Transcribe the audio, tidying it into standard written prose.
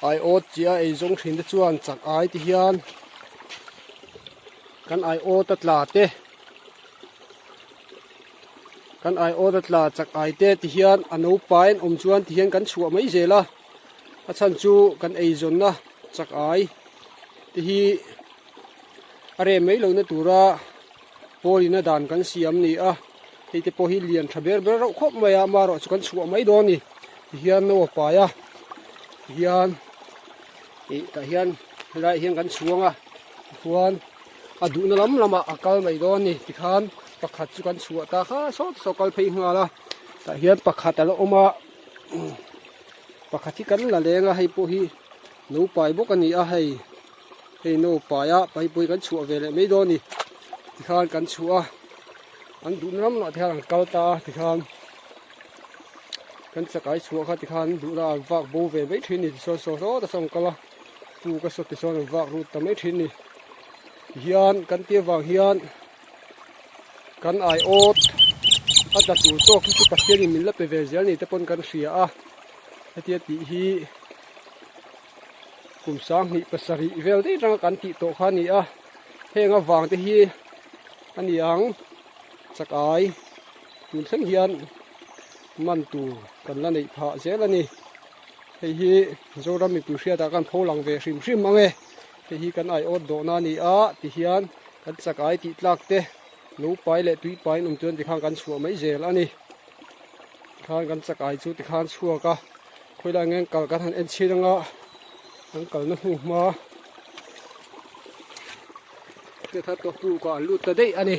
ai ot chia ei zong thin te chuan chak ai ti hian kan ai ot atla te kan ai ot atla chak ai te ti hian anu pain chuan ti hian kan chhuah mai zela a chan chu kan ei zon na chak ai ti hi are mai lo na tura polina dan kan siam ni a te po hi lian thaber ber ro khop maya ma ro chu kan chhuah mai do ni ti hian no pa ya hian ta hian lai hian kan chuanga huan adu na lam lama akal mai do ni ti khan pakhat chu kan chhuah ta kha so kal phei ngala ta hian pakhat ala oma pakhat hi kan la lenga hei po hi no pai bok ani a hei no pa ya pai pui kan chhuah ve le mai do ni ti khan kan chhuah an du na lam na thang kal ta ti khan kan chakai chhuah kha ti khan du ra wak bo ve mai thin ni so ta song kala tu ka so ti so wak ru ta mai thin ni hian kan tia wang hian kan ai ot ata tu to ki chu pathian min la pe ve zel ni te pon kan hria a atia ti hi kum sang ni pasari vel te rang kan ti to kha ni a henga wang te hi aniang chakai tun thleng hian man tu kan la nei pha zel ani hei hi zoram mi pu hria ta kan pholang ve hrim ange hei hi kan ai ot do na ni a ti hian kan chakai ti tlak te no pai le tui pai chuan ti khang kan chhuah mai zel ani khan kan chakai chu ti khan chhuah ka khoila ngeng kal kan han en chiranga ang kal na hu ma te tha to pu ka lu ta dei ani